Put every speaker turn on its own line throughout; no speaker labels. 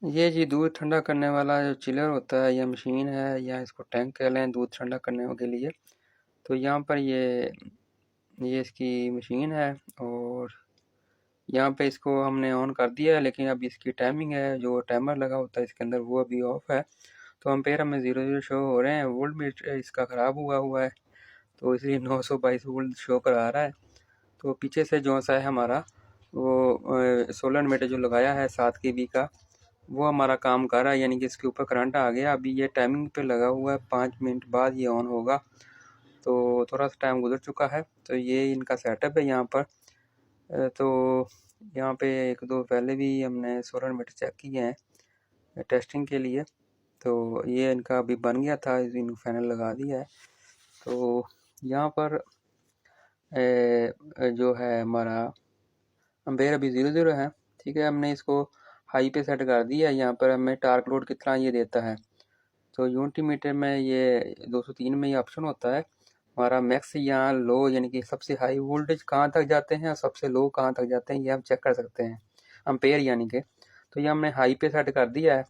ये जी दूध ठंडा करने वाला जो चिलर होता है या मशीन है या इसको टैंक कह लें दूध ठंडा करने के लिए। तो यहाँ पर ये इसकी मशीन है और यहाँ पे इसको हमने ऑन कर दिया है, लेकिन अब इसकी टाइमिंग है जो टाइमर लगा होता है इसके अंदर वो अभी ऑफ है। तो एम्पेयर हमें 00 शो हो रहे हैं। वोल्ट मीटर इसका ख़राब हुआ है तो इसलिए 922 वोल्ट शो करा रहा है। तो पीछे से जो सा है हमारा वो सोलर मीटर जो लगाया है 7 kV का वो हमारा काम कर रहा है, यानी कि इसके ऊपर करंट आ गया। अभी ये टाइमिंग पे लगा हुआ है, 5 मिनट बाद ये ऑन होगा। तो थोड़ा सा टाइम गुजर चुका है। तो ये इनका सेटअप है यहाँ पर। तो यहाँ पे एक दो पहले भी हमने सोलर मीटर चेक किए हैं टेस्टिंग के लिए। तो ये इनका अभी बन गया था, इनको फैनल लगा दिया है। तो यहाँ पर जो है हमारा एम्पेयर अभी 00 है। ठीक है, हमने इसको हाई पे सेट कर दिया है। यहाँ पर हमें टार्क लोड कितना ये देता है। तो यूनिटी मीटर में ये 203 में ये ऑप्शन होता है हमारा मैक्स या लो, यानी कि सबसे हाई वोल्टेज कहाँ तक जाते हैं और सबसे लो कहाँ तक जाते हैं ये हम चेक कर सकते हैं एम्पेयर यानी कि। तो ये हमने हाई पे सेट कर दिया है।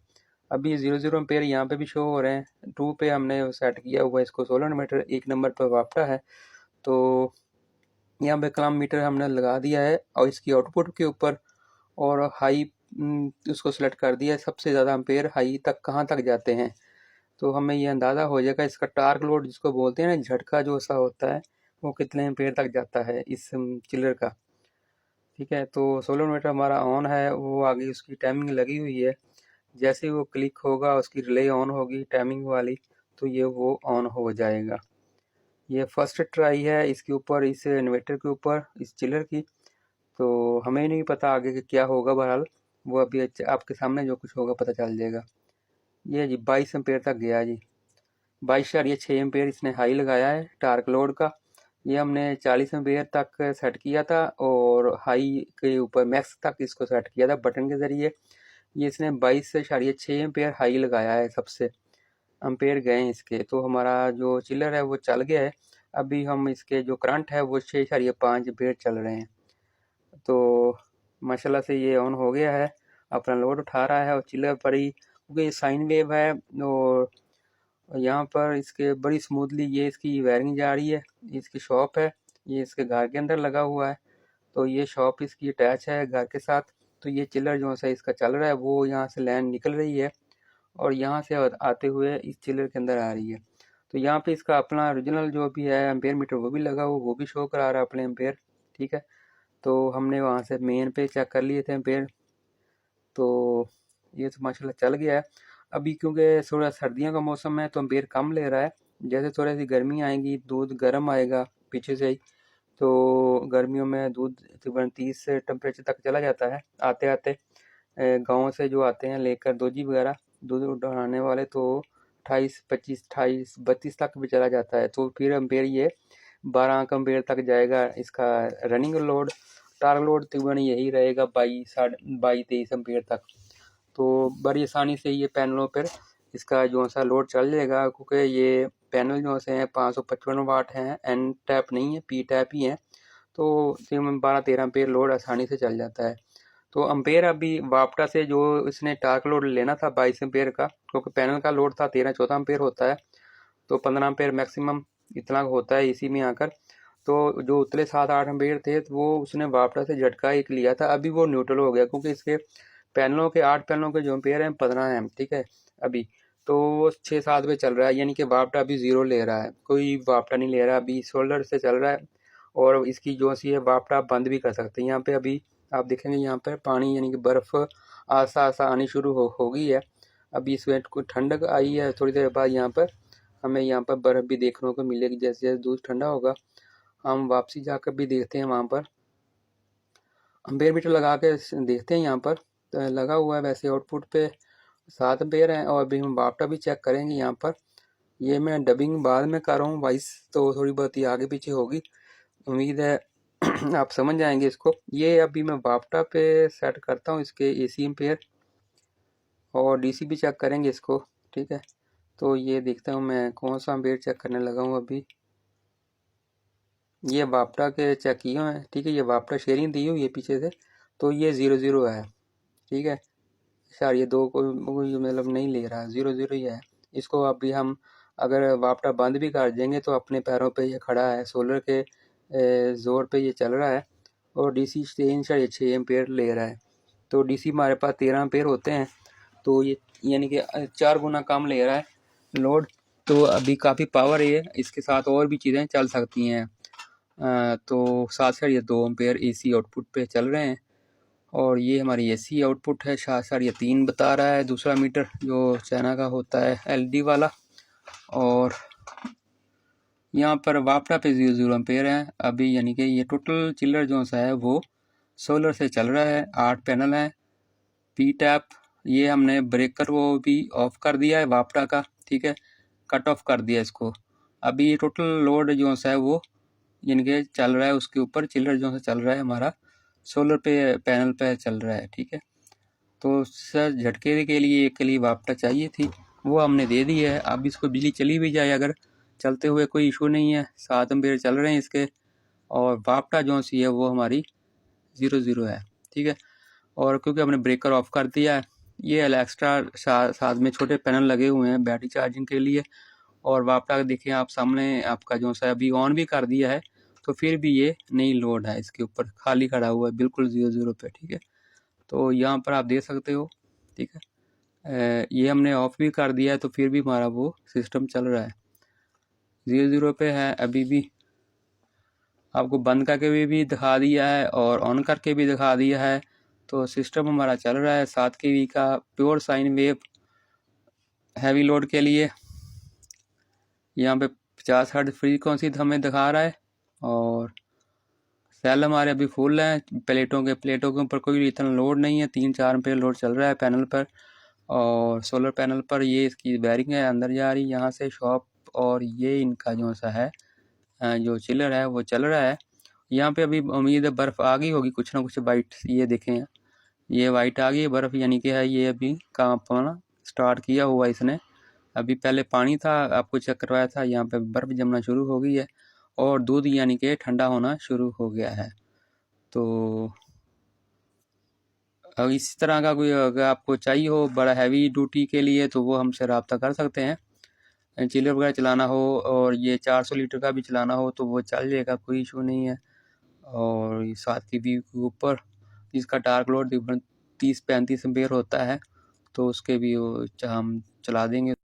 अभी 00 एम्पेयर यहाँ पे भी शो हो रहे हैं। 2 पे हमने सेट किया हुआ है इसको। सोलर मीटर 1 नंबर पर वापटा है। तो यहाँ पे कलम मीटर हमने लगा दिया है और इसकी आउटपुट के ऊपर और हाई उसको सेलेक्ट कर दिया है, सबसे ज़्यादा एम्पेयर हाई तक कहाँ तक जाते हैं। तो हमें ये अंदाज़ा हो जाएगा इसका टार्क लोड जिसको बोलते हैं ना, झटका जो सा होता है वो कितने एम्पेयर तक जाता है इस चिलर का। ठीक है, तो सोलर मीटर हमारा ऑन है, वो आगे उसकी टाइमिंग लगी हुई है। जैसे ही वो क्लिक होगा उसकी रिले ऑन होगी टाइमिंग वाली, तो ये वो ऑन हो जाएगा। ये फर्स्ट ट्राई है इसके ऊपर, इस इन्वर्टर के ऊपर, इस चिलर की। तो हमें नहीं पता आगे कि क्या होगा। बहरहाल वो अभी आपके सामने जो कुछ होगा पता चल जाएगा। ये जी 22 एम्पेयर तक गया जी। 22.6 एम्पेयर इसने हाई लगाया है टार्क लोड का। ये हमने 40 एम्पेयर तक सेट किया था और हाई के ऊपर मैक्स तक इसको सेट किया था बटन के ज़रिए। ये इसने 22.6 एम्पेयर हाई लगाया है, सबसे एम्पेयर गए हैं इसके। तो हमारा जो चिलर है वो चल गया है। अभी हम इसके जो करंट है वो 6.5 एम्पेयर चल रहे हैं। तो माशाल्लाह से ये ऑन हो गया है, अपना लोड उठा रहा है और चिलर पर ही, क्योंकि ये साइन वेव है और यहाँ पर इसके बड़ी स्मूथली ये इसकी वायरिंग जा रही है। इसकी शॉप है, ये इसके घर के अंदर लगा हुआ है। तो ये शॉप इसकी अटैच है घर के साथ। तो ये चिलर जो सा इसका चल रहा है वो यहाँ से लाइन निकल रही है और यहाँ से आते हुए इस चिलर के अंदर आ रही है। तो यहाँ पे इसका अपना ओरिजिनल जो भी है एम्पेयर मीटर वो भी लगा हुआ, वो भी शो करा रहा है अपने एम्पेयर। ठीक है, तो हमने वहाँ से मेन पे चेक कर लिए थे एम्पेयर। तो ये तो माशाल्लाह चल गया है। अभी क्योंकि थोड़ा सर्दियों का मौसम है तो एम्पेयर कम ले रहा है। जैसे थोड़ी सी गर्मी आएगी दूध गर्म आएगा पीछे से ही। तो गर्मियों में दूध तकरीबन 30 टेम्परेचर तक चला जाता है। आते आते गाँव से जो आते हैं लेकर दोजी वगैरह दूध उठाने वाले, तो 28 25 28 32 तक भी चला जाता है। तो फिर एम्पेयर ये 12 एम्पेयर तक जाएगा इसका रनिंग लोड। टार्क लोड तकरीबन यही रहेगा 22 23 एम्पेयर तक। तो बड़ी आसानी से ये पैनलों पर इसका जो सा लोड चल जाएगा, क्योंकि ये पैनल जो से हैं 555 वाट हैं, एन टैप नहीं है, पी टैप ही है। तो तकरीबन 12 13 एम्पेयर लोड आसानी से चल जाता है। तो एम्पेयर अभी वापटा से जो इसने टार्क लोड लेना था 22 एम्पेयर का, क्योंकि पैनल का लोड था 13 14 एम्पेयर होता है। तो 15 एम्पेयर मैक्सिमम इतना होता है इसी में आकर। तो जो उतले 7 8 एम्पेयर थे तो वो उसने वापटा से झटका एक लिया था। अभी वो न्यूट्रल हो गया, क्योंकि इसके पैनलों के 8 पैनलों के जो एम्पेयर हैं 15 हैं। ठीक है, अभी तो वो 6 7 पे चल रहा है, यानी कि वापटा अभी 0 ले रहा है, कोई वापटा नहीं ले रहा, अभी शोल्डर से चल रहा है। और इसकी जो सी है वापटा आप बंद भी कर सकते हैं। यहाँ पे अभी आप देखेंगे यहाँ पर पानी यानी कि बर्फ़ आसा आसा आनी शुरू हो गई है। अभी इस वेट को ठंडक आई है, थोड़ी देर बाद यहाँ पर हमें यहाँ पर बर्फ़ भी देखने को मिलेगी। जैसे जैसे दूध ठंडा होगा हम वापसी जाकर भी देखते हैं वहाँ पर एम्पेयर मीटर लगा के देखते हैं। यहाँ पर तो लगा हुआ है वैसे आउटपुट पे 7 एम्पेयर हैं। और अभी हम वापटा भी चेक करेंगे यहाँ पर। ये मैं डबिंग बाद में कर रहा हूँ, वॉइस तो थोड़ी बहुत ही आगे पीछे होगी, उम्मीद है आप समझ जाएंगे इसको। ये अभी मैं वापटा पे सेट करता हूँ इसके AC एम्पेयर और DC भी चेक करेंगे इसको। ठीक है, तो ये देखता हूँ मैं कौन सा एम्पेयर चेक करने लगा हूँ अभी। ये वापटा के चेक किए हैं। ठीक है, ये वापटा शेयरिंग दी हुई है पीछे से, तो ये 00 है। ठीक है, 1.2 को ये मतलब नहीं ले रहा, 0 ही है। इसको अभी हम अगर वापटा बंद भी कर देंगे तो अपने पैरों पे ये खड़ा है, सोलर के ज़ोर पे ये चल रहा है और DC 3.6 एम्पेयर ले रहा है। तो DC हमारे पास 13 एम्पेयर होते हैं, तो ये यानी कि 4 गुना कम ले रहा है लोड। तो अभी काफ़ी पावर है, इसके साथ और भी चीज़ें चल सकती हैं। तो 7.2 एम्पेयर AC आउटपुट पे चल रहे हैं और ये हमारी AC आउटपुट है। 7.3 बता रहा है दूसरा मीटर जो चाइना का होता है LED वाला। और यहाँ पर वापटा पे 0 एम्पेयर है अभी, यानी कि ये टोटल चिल्लर जो सा है वो सोलर से चल रहा है। 8 पैनल है। P टैप, ये हमने ब्रेकर वो भी ऑफ कर दिया है वापटा का, ठीक है, कट ऑफ कर दिया इसको। अभी ये टोटल लोड जो सा है वो यानी कि चल रहा है, उसके ऊपर चिल्लर जो सा चल रहा है हमारा सोलर पे पैनल पे चल रहा है, ठीक है। तो सर झटके के लिए वापटा चाहिए थी, वो हमने दे दी है। अब इसको बिजली चली भी जाए अगर, चलते हुए कोई इशू नहीं है। 7 एम्पेयर चल रहे हैं इसके और वापटा जो सी है वो हमारी 0 है, ठीक है। और क्योंकि हमने ब्रेकर ऑफ कर दिया है, ये एक्स्ट्रा साथ में छोटे पैनल लगे हुए हैं बैटरी चार्जिंग के लिए। और वापटा देखिए आप सामने, आपका जो सा अभी ऑन भी कर दिया है तो फिर भी ये नहीं लोड है, इसके ऊपर खाली खड़ा हुआ है बिल्कुल 0 पे, ठीक है। तो यहाँ पर आप देख सकते हो, ठीक है। ये हमने ऑफ भी कर दिया है तो फिर भी हमारा वो सिस्टम चल रहा है, 0 पे है अभी भी। आपको बंद करके भी दिखा दिया है और ऑन करके भी दिखा दिया है। तो सिस्टम हमारा चल रहा है 7 kV का pure sine wave heavy load के लिए। यहाँ पे 50 हर्ट्ज फ्रीक्वेंसी हमें दिखा रहा है और सेल हमारे अभी फुल हैं। प्लेटों के ऊपर कोई इतना लोड नहीं है, 3-4 एम्पीयर लोड चल रहा है पैनल पर। और सोलर पैनल पर ये इसकी वायरिंग है अंदर जा रही यहाँ से शॉप, और ये इनका जो सा है जो चिलर है वो चल रहा है। यहाँ पे अभी उम्मीद है बर्फ़ आ गई होगी कुछ ना कुछ वाइट, ये देखें ये वाइट आ गई है बर्फ़, यानी कि है ये अभी काम अपना स्टार्ट किया हुआ इसने। अभी पहले पानी था, आपको चेक करवाया था, यहाँ पे बर्फ़ जमना शुरू हो गई है और दूध यानी कि ठंडा होना शुरू हो गया है। तो अब इस तरह का कोई अगर आपको चाहिए हो बड़ा हैवी ड्यूटी के लिए तो वो हमसे रब्ता कर सकते हैं। चिलर वगैरह चलाना हो और ये 400 लीटर का भी चलाना हो तो वो चल जाएगा, कोई इशू नहीं है। और 7 kV के ऊपर इसका टार्क लोड 30-35 एम्पेयर होता है, तो उसके भी वो हम चला देंगे।